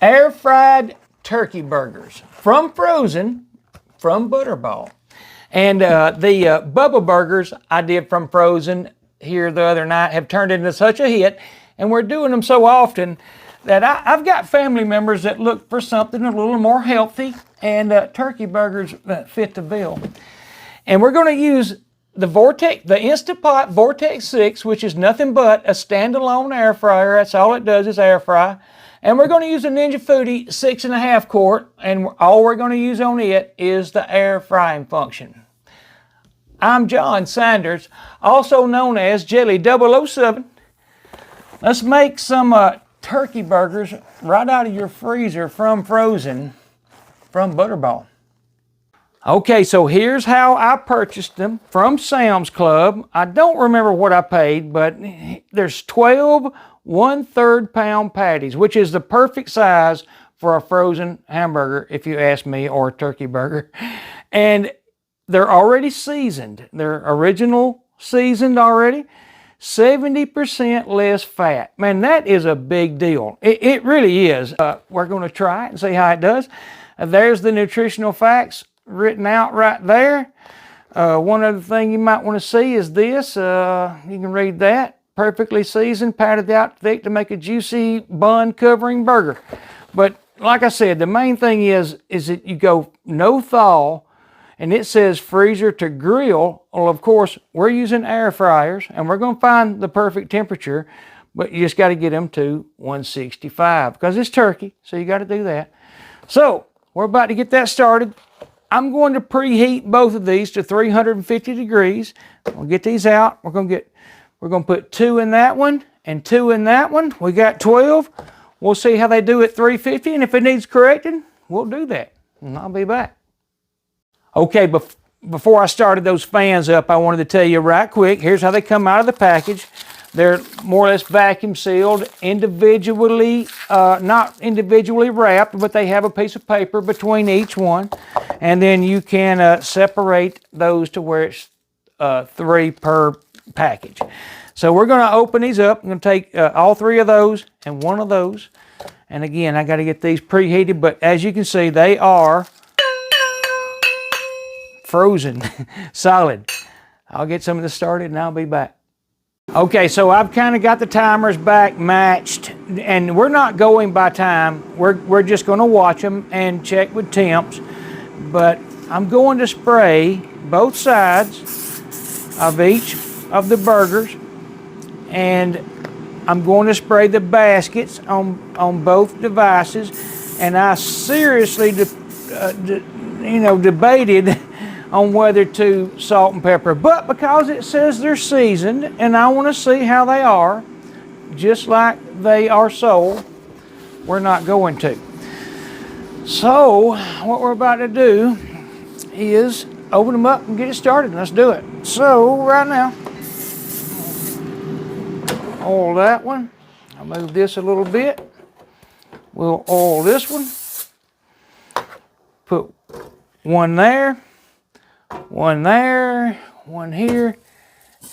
Air fried turkey burgers from frozen from Butterball. And the Bubba burgers I did from frozen here the other night have turned into such a hit, and we're doing them so often that I've got family members that look for something a little more healthy, and turkey burgers fit the bill. And we're going to use the Vortex, the Instant Pot Vortex 6, which is nothing but a standalone air fryer. That's all it does is air fry. And we're going to use a Ninja Foodi 6.5 quart, and all we're going to use on it is the air frying function. I'm John Sanders, also known as Jelly 007. Let's make some turkey burgers right out of your freezer from frozen from Butterball. Okay, so here's how I purchased them from Sam's Club. I don't remember what I paid, but there's 12 1/3 pound patties, which is the perfect size for a frozen hamburger, if you ask me, or a turkey burger. And they're already seasoned. They're original seasoned already. 70% less fat. Man, that is a big deal. It really is. We're going to try it and see how it does. There's the nutritional facts written out right there. One other thing you might want to see is this. You can read that. Perfectly seasoned, patted out thick to make a juicy bun covering burger. But like I said, the main thing is that you go no thaw, and it says freezer to grill. Well, of course, we're using air fryers, and we're going to find the perfect temperature, but you just got to get them to 165 because it's turkey, so you got to do that. So we're about to get that started. I'm going to preheat both of these to 350 degrees. We'll get these out. We're going to put 2 in that one and 2 in that one. We got 12. We'll see how they do at 350, and if it needs correcting, we'll do that, and I'll be back. Okay, before I started those fans up, I wanted to tell you right quick, here's how they come out of the package. They're more or less vacuum sealed, individually, not individually wrapped, but they have a piece of paper between each one. And then you can separate those to where it's 3 per package. So we're going to open these up. I'm going to take all 3 of those and 1 of those. And again, I got to get these preheated, but as you can see, they are frozen, solid. I'll get some of this started and I'll be back. Okay, so I've kind of got the timers back matched, and we're not going by time. We're just going to watch them and check with temps. But I'm going to spray both sides of each of the burgers, and I'm going to spray the baskets on both devices. And I seriously debated on whether to salt and pepper, but because it says they're seasoned and I want to see how they are, just like they are sold, we're not going to. So what we're about to do is open them up and get it started. Let's do it. So right now, oil that one. I'll move this a little bit. We'll oil this one. Put 1 there. 1 there, 1 here,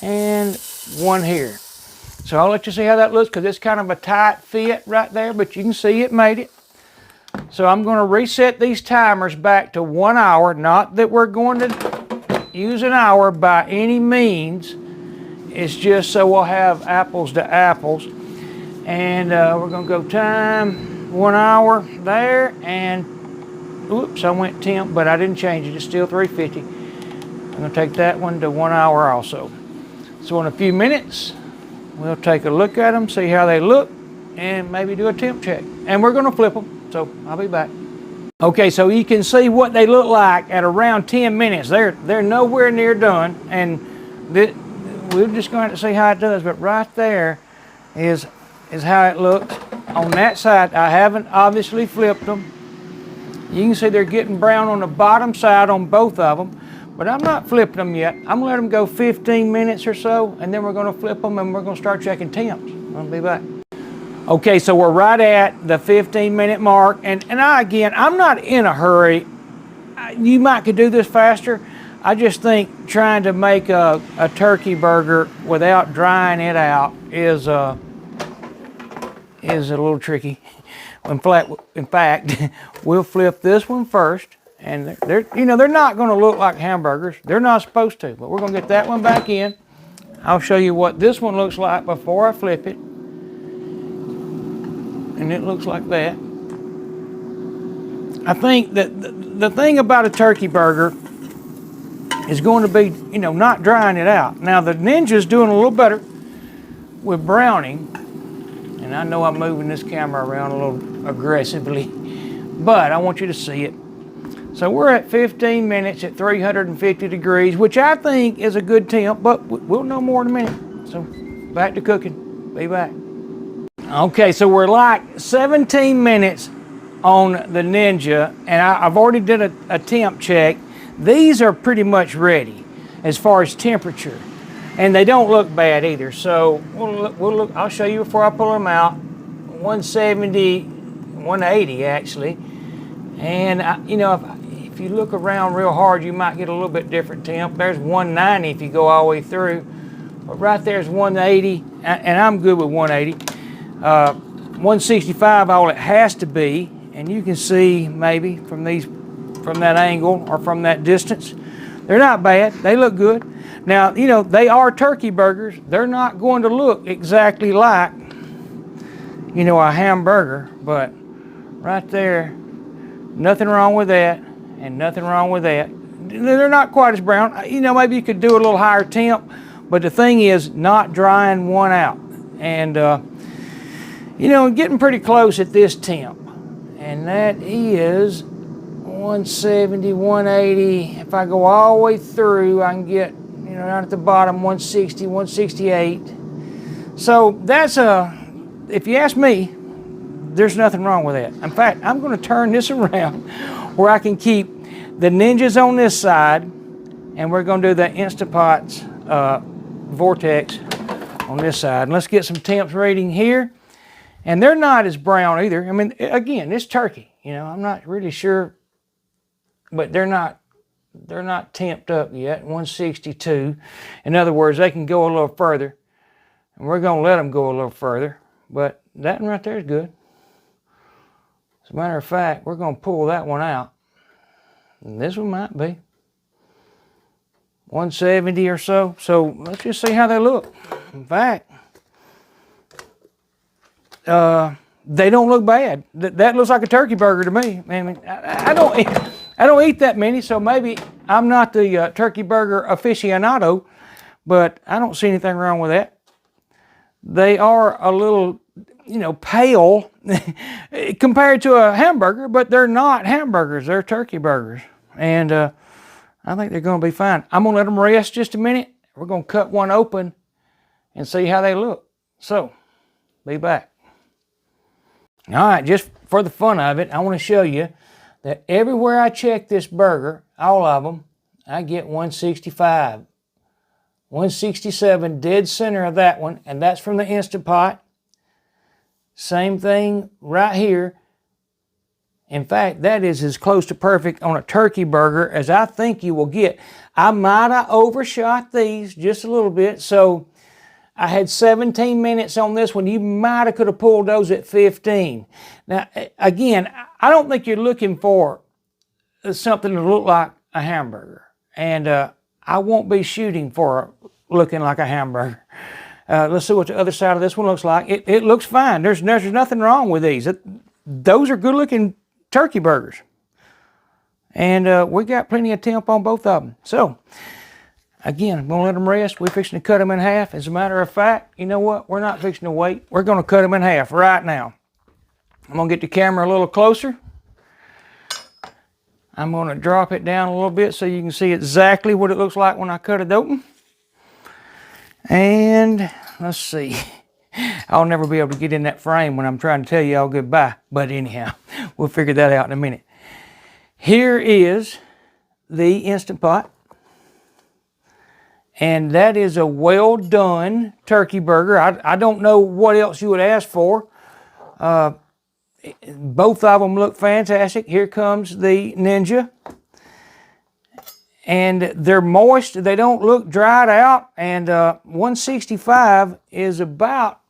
and 1 here. So I'll let you see how that looks because it's kind of a tight fit right there, but you can see it made it. So I'm going to reset these timers back to 1 hour. Not that we're going to use an hour by any means. It's just so we'll have apples to apples. And we're going to go time 1 hour there, and oops, I went temp, but I didn't change it. It's still 350. I'm going to take that one to 1 hour also. So in a few minutes, we'll take a look at them, see how they look, and maybe do a temp check. And we're going to flip them, so I'll be back. Okay, so you can see what they look like at around 10 minutes. They're nowhere near done, and we're just going to have to see how it does. But right there is how it looks on that side. I haven't obviously flipped them. You can see they're getting brown on the bottom side on both of them. But I'm not flipping them yet. I'm gonna let them go 15 minutes or so, and then we're gonna flip them and we're gonna start checking temps. I'll be back. Okay, so we're right at the 15-minute mark, and I'm not in a hurry. You might could do this faster. I just think trying to make a turkey burger without drying it out is a little tricky. In fact, we'll flip this one first. And they're not going to look like hamburgers. They're not supposed to, but we're going to get that one back in. I'll show you what this one looks like before I flip it. And it looks like that. I think that the thing about a turkey burger is going to be, not drying it out. Now the Ninja's doing a little better with browning. And I know I'm moving this camera around a little aggressively, but I want you to see it. So we're at 15 minutes at 350 degrees, which I think is a good temp, but we'll know more in a minute. So back to cooking. Be back. Okay, so we're like 17 minutes on the Ninja, and I've already did a temp check. These are pretty much ready as far as temperature, and they don't look bad either. So we'll look. I'll show you before I pull them out. 170, 180 actually, and if you look around real hard, you might get a little bit different temp. There's 190 if you go all the way through, but right there's 180, and I'm good with 180. 165 all it has to be, and you can see maybe from that angle or from that distance, they're not bad. They look good. Now, they are turkey burgers. They're not going to look exactly like, a hamburger, but right there, nothing wrong with that. And nothing wrong with that. They're not quite as brown. Maybe you could do a little higher temp, but the thing is not drying one out. And, getting pretty close at this temp. And that is 170, 180. If I go all the way through, I can get, down at the bottom, 160, 168. So that's if you ask me, there's nothing wrong with that. In fact, I'm going to turn this around where I can keep the Ninjas on this side, and we're going to do the Instant Pot's Vortex on this side. And let's get some temps reading here. And they're not as brown either. I mean, again, it's turkey. I'm not really sure, but they're not temped up yet. 162. In other words, they can go a little further, and we're going to let them go a little further. But that one right there is good. As a matter of fact, we're going to pull that one out. And this one might be 170 or so. So let's just see how they look. In fact, they don't look bad. That looks like a turkey burger to me. I mean, I don't eat that many, so maybe I'm not the turkey burger aficionado, but I don't see anything wrong with that. They are a little, pale compared to a hamburger, but they're not hamburgers. They're turkey burgers. And I think they're going to be fine. I'm going to let them rest just a minute. We're going to cut one open and see how they look. So, be back. All right, just for the fun of it, I want to show you that everywhere I check this burger, all of them, I get 165. 167 dead center of that one, and that's from the Instant Pot. Same thing right here. In fact, that is as close to perfect on a turkey burger as I think you will get. I might have overshot these just a little bit, so I had 17 minutes on this one. You might have could have pulled those at 15. Now, again, I don't think you're looking for something to look like a hamburger. And I won't be shooting for looking like a hamburger. Let's see what the other side of this one looks like. It looks fine. There's nothing wrong with these. Those are good looking turkey burgers. And we got plenty of temp on both of them. So, again, I'm going to let them rest. We're fixing to cut them in half. As a matter of fact, you know what? We're not fixing to wait. We're going to cut them in half right now. I'm going to get the camera a little closer. I'm going to drop it down a little bit so you can see exactly what it looks like when I cut it open. And let's see. I'll never be able to get in that frame when I'm trying to tell you all goodbye. But anyhow, we'll figure that out in a minute. Here is the Instant Pot. And that is a well done turkey burger. I don't know what else you would ask for. Both of them look fantastic. Here comes the Ninja. And they're moist. They don't look dried out. And 165 is about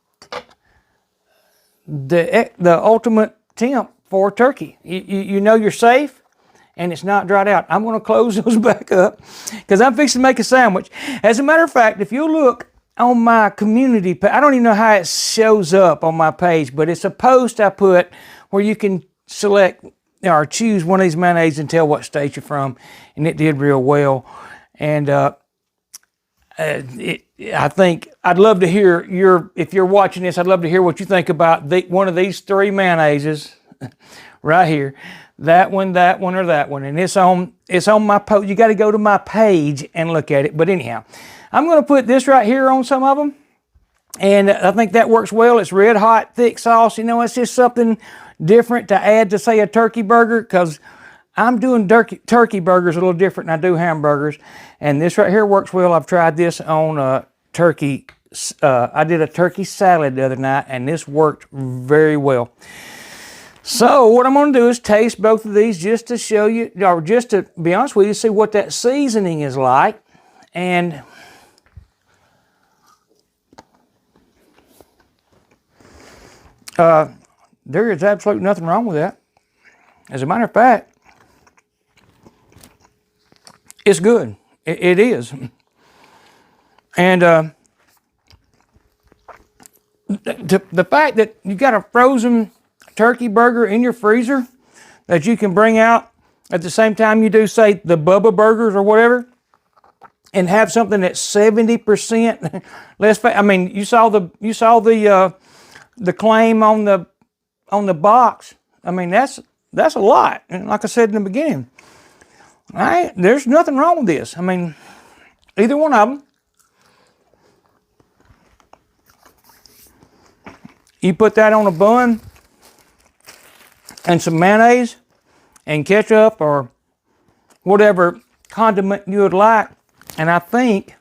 the ultimate temp for turkey. You know you're safe and it's not dried out. I'm going to close those back up because I'm fixing to make a sandwich. As a matter of fact, if you look on my community page, I don't even know how it shows up on my page, but it's a post I put where you can select or choose one of these mayonnaise and tell what state you're from, and it did real well. And I think I'd love to hear if you're watching this, I'd love to hear what you think about one of these three mayonnaises right here. That one, or that one. And it's on my post. You got to go to my page and look at it. But anyhow, I'm going to put this right here on some of them. And I think that works well. It's red hot, thick sauce. You know, it's just something different to add to, say, a turkey burger, because I'm doing turkey burgers a little different than I do hamburgers. And this right here works well. I've tried this on turkey. I did a turkey salad the other night, and this worked very well. So what I'm going to do is taste both of these just to show you, or just to be honest with you, see what that seasoning is like. And there is absolutely nothing wrong with that. As a matter of fact, it's good. It is. And the fact that you got a frozen turkey burger in your freezer that you can bring out at the same time you do, say, the Bubba burgers or whatever, and have something that's 70% less fat. I mean, you saw the claim on the box. I mean, that's a lot. And like I said in the beginning, there's nothing wrong with this. I mean, either one of them. You put that on a bun and some mayonnaise and ketchup or whatever condiment you would like, and I think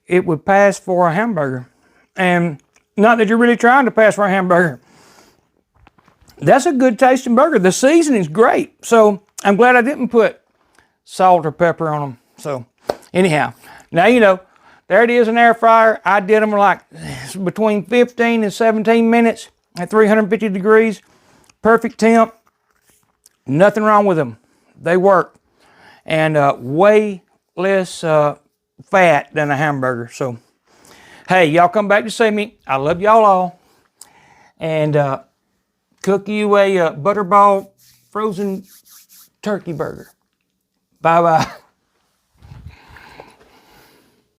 it would pass for a hamburger. And not that you're really trying to pass for a hamburger. That's a good tasting burger. The seasoning's great. So I'm glad I didn't put salt or pepper on them. So anyhow, now you know, there it is, an air fryer. I did them like between 15 and 17 minutes at 350 degrees. Perfect temp. Nothing wrong with them. They work. And way less fat than a hamburger. So, hey, y'all come back to see me. I love y'all all. And cook you a Butterball frozen turkey burger. Bye-bye.